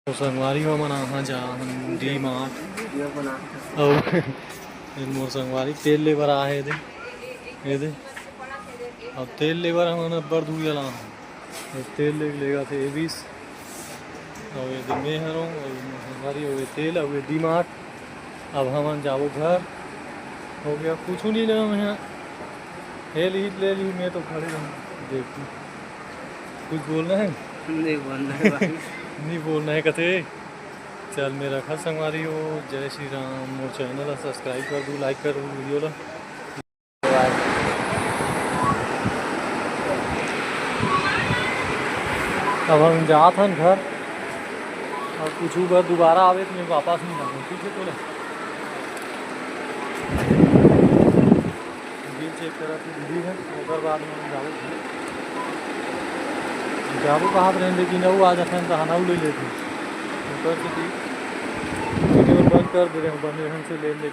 तो संगवारी हो मना हाँ जा डी मार्ट और मोर संगवारी तेल लेबर आहे दे अब तेल लेबर हम अब्बर धू जला तेल लेगा थे ए 20 और ये मैं हरों और संगवारी हो गए तेल और डी मार्ट। अब हम जाओ घर हो गया कुछ नहीं लेना मैं ले ली मैं तो खड़े रहूँ देखती कुछ बोलना है नहीं बोलना है भाई नहीं बोलना है कथे चल मेरा खा संगवारी हो जय श्री राम मोर चैनल सब्सक्राइब कर दूँ लाइक कर दूँ वीडियो ला। अब हम जात हन घर और कुछ घर दोबारा आवे तो मैं वापस नहीं आऊँ ठीक है तोला बिल चेक करा तो दीदी है और बाद में जाओ जाबो कहाँ पर रहें लेकिन वो आ जाते हैं तो हनाऊ ले लेते हैं ऊपर से वीडियो बंद कर दे रहे हैं बंद से ले ले